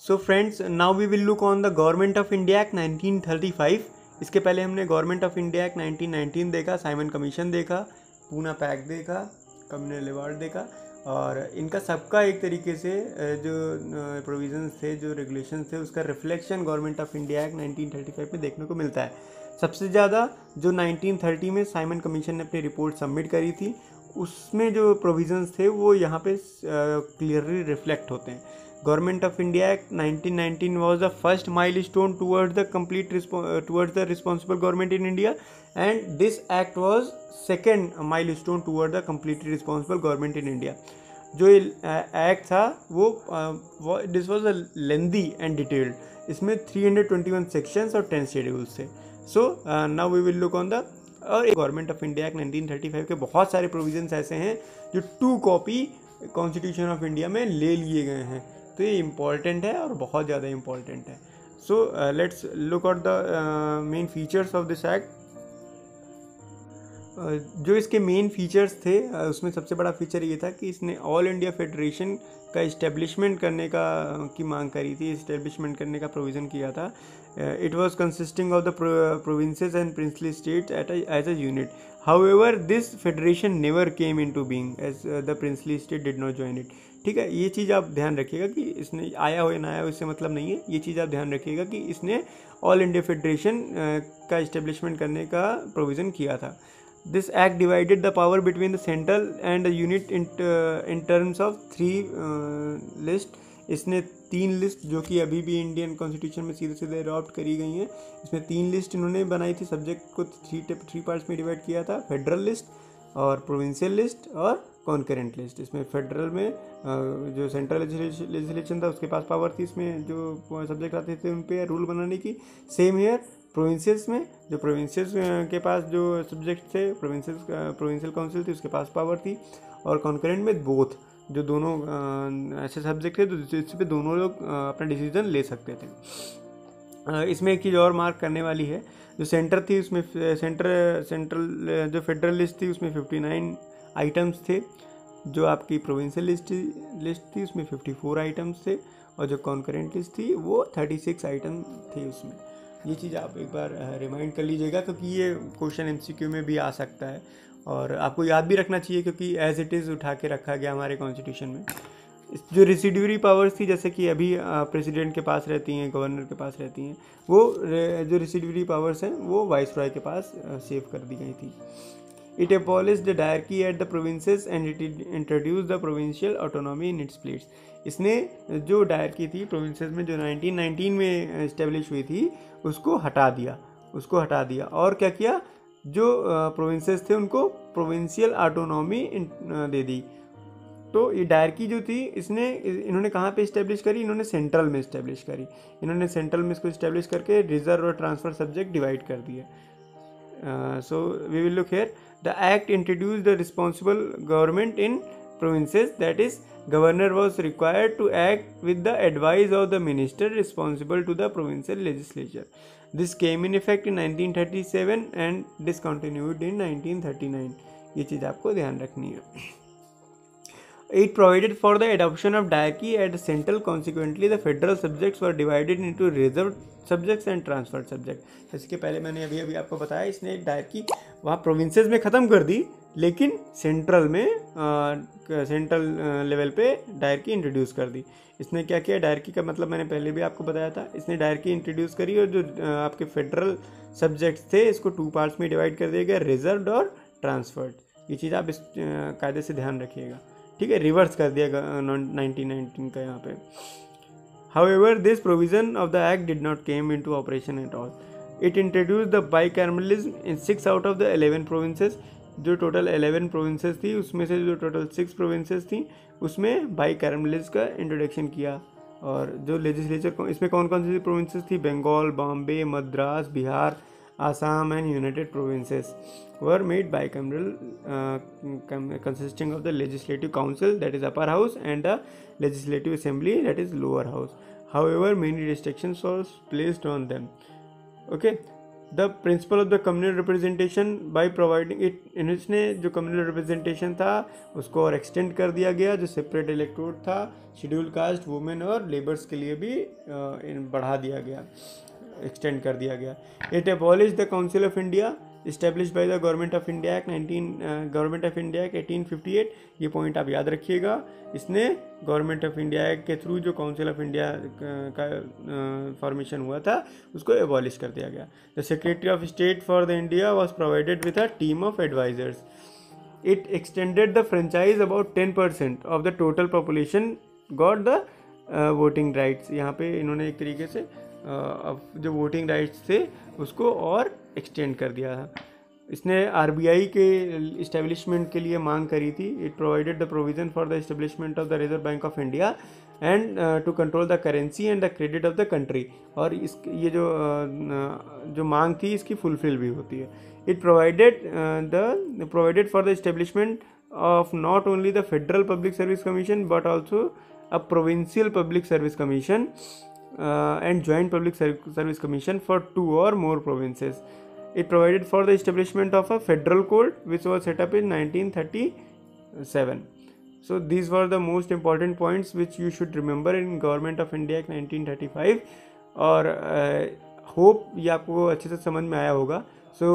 So friends, now we will look on the Government of India Act 1935। इसके पहले हमने government of India act 1919 देखा, Simon commission देखा, Poona pact देखा, communal award देखा, और इनका सबका एक तरीके से जो प्रोविजंस थे, जो रेगुलेशंस थे, उसका reflection government of India Act 1935 में देखने को मिलता है। सबसे ज़्यादा जो 1930 में साइमन कमीशन ने अपनी रिपोर्ट सबमिट करी थी, उसमें जो प्रोविजंस थे वो यहाँ पे क्लियरली रिफ्लेक्ट होते हैं। Government of India act 1919 was the first milestone towards the responsible government in India, and this act was second milestone toward the completely responsible government in India. जो एक्ट था वो this was a lengthy and detailed. इसमें 321 sections और 10 schedules थे। So now we will look on the और Government of India Act 1935 के बहुत सारे प्रोविजंस ऐसे हैं जो 2 कॉपी कॉन्स्टिट्यूशन ऑफ इंडिया में ले लिए गए हैं, तो ये इम्पॉर्टेंट है और बहुत ज़्यादा इम्पॉर्टेंट है। So let's look out the main features of this act. जो इसके मेन फीचर्स थे उसमें सबसे बड़ा फीचर ये था कि इसने ऑल इंडिया फेडरेशन का इस्टेब्लिशमेंट करने की मांग करी थी, इस्टेब्लिशमेंट करने का प्रोविज़न किया था। It was consisting of the provinces and princely states as a unit. However this federation never came into being as the princely state did not join it. ठीक है, ये चीज़ आप ध्यान रखिएगा कि इसने आया हो या ना आया हो इससे मतलब नहीं है। ये चीज़ आप ध्यान रखिएगा कि इसने ऑल इंडिया फेडरेशन का इस्टेब्लिशमेंट करने का प्रोविज़न किया था। This act divided the power between the central and the unit in terms of 3 list। इसने 3 लिस्ट जो कि अभी भी इंडियन कॉन्स्टिट्यूशन में सीधे सीधे अडॉप्ट करी गई हैं, इसमें 3 लिस्ट इन्होंने बनाई थी। सब्जेक्ट को 3 पार्ट्स में डिवाइड किया था, फेडरल लिस्ट और प्रोविंशियल लिस्ट और कॉन्करेंट लिस्ट। इसमें फेडरल में जो सेंट्रल लेजिस्लेशन था उसके पास पावर थी, इसमें जो सब्जेक्ट आते थे उन पर रूल बनाने की। सेम हेयर प्रोविंसेस में जो प्रोविंसेस के पास जो सब्जेक्ट थे, प्रोविंशियल काउंसिल थी, उसके पास पावर थी। और कॉन्करेंट में बोथ, जो दोनों ऐसे सब्जेक्ट थे तो इस पे दोनों लोग अपना डिसीजन ले सकते थे। इसमें एक चीज़ और मार्क करने वाली है, जो सेंटर थी उसमें सेंट्रल जो फेडरल लिस्ट थी उसमें 59 आइटम्स थे, जो आपकी प्रोविंशियल लिस्ट थी उसमें 54 आइटम्स थे, और जो कॉन्करेंट लिस्ट थी वो 36 आइटम थे उसमें। ये चीज़ आप एक बार रिमाइंड कर लीजिएगा, क्योंकि ये क्वेश्चन MCQ में भी आ सकता है और आपको याद भी रखना चाहिए, क्योंकि एज इट इज़ उठा के रखा गया हमारे कॉन्स्टिट्यूशन में। जो रेसिड्यूरी पावर्स थी, जैसे कि अभी प्रेसिडेंट के पास रहती हैं, गवर्नर के पास रहती हैं, वो जो रेसिड्यूरी पावर्स हैं वो वाइसरॉय के पास सेव कर दी गई थी। It abolished the diarchy at the provinces and it introduced the provincial autonomy in its place। इसने जो डायरकी थी प्रोविंसेस में जो 1919 में इस्टेब्लिश हुई थी उसको हटा दिया और क्या किया, जो प्रोविंसेस थे उनको प्रोविंशियल ऑटोनॉमी दे दी। तो ये डायरकी जो थी इन्होंने कहाँ पे इस्टेब्लिश करी, इन्होंने सेंट्रल में इस्टेब्लिश करी। इन्होंने सेंट्रल में इसको इस्टेब्लिश करके रिजर्व और ट्रांसफर सब्जेक्ट डिवाइड कर दिए। So we will look here. The act introduced the responsible government in provinces, that is, governor was required to act with the advice of the minister responsible to the provincial legislature. This came in effect in 1937 and discontinued in 1939। ये चीज़ आपको ध्यान रखनी है। It provided for the adoption of diarchy at the central. Consequently, the federal subjects were divided into reserved subjects and transferred subjects। इसके पहले मैंने अभी आपको बताया, इसने डायरकी वहाँ प्रोविंसेस में ख़त्म कर दी, लेकिन सेंट्रल लेवल पे डायरकी इंट्रोड्यूस कर दी। इसने क्या किया, डायरकी का मतलब मैंने पहले भी आपको बताया था। इसने डायरकी इंट्रोड्यूस करी और जो आपके फेडरल सब्जेक्ट्स थे इसको 2 पार्ट्स में डिवाइड कर दिया गया, रिजर्व्ड और ट्रांसफर्ड। ये चीज़ आप इस कायदे से ध्यान रखिएगा। ठीक है, रिवर्स कर दिया 1919 का यहाँ पे। However, this provision of the act did not came into operation at all. It introduced the bicameralism in 6 out of the 11 provinces। जो टोटल 11 प्रोविंसेस थी उसमें से जो टोटल 6 प्रोविंसेस थी उसमें बाइकैमरलिज्म का इंट्रोडक्शन किया। और जो लेजिस्लेचर इसमें कौन कौन सी प्रोविंसेस थी, Bengal, Bombay, Madras, Bihar, Assam and united provinces were made bicameral, consisting of the legislative council, that is upper house, and the legislative assembly, that is lower house. However, many restrictions was placed on them. Okay, the principle of the communal representation by providing it, इसने जो communal representation था उसको और extend कर दिया गया, जो separate electorate था शेड्यूल कास्ट, वुमेन और लेबर्स के लिए भी बढ़ा दिया गया, एक्सटेंड कर दिया गया। It abolish the Council of India establish by the Government of India Act 1858। ये पॉइंट आप याद रखिएगा। इसने गवर्नमेंट ऑफ इंडिया एक्ट के थ्रू जो काउंसिल ऑफ इंडिया का फॉर्मेशन हुआ था उसको एबॉलिश कर दिया गया। The secretary of state for the India was provided with a team of advisers. It extended the franchise about 10% of the total population got the voting rights. यहाँ पे इन्होंने एक तरीके से जो वोटिंग राइट्स थे उसको और एक्सटेंड कर दिया था। इसने आरबीआई के इस्टेब्लिशमेंट के लिए मांग करी थी। It provided the provision for the establishment of the Reserve Bank of India and to control the currency and the credit of the country. और ये जो मांग थी इसकी फुलफिल भी होती है। It provided for the establishment of not only the federal public service commission but also a provincial public service commission and joint public service commission for 2 or more provinces. It provided for the establishment of a federal court which was set up in 1937. So these were the most important points which you should remember in Government of India Act 1935 और hope ये आपको अच्छे से समझ में आया होगा। So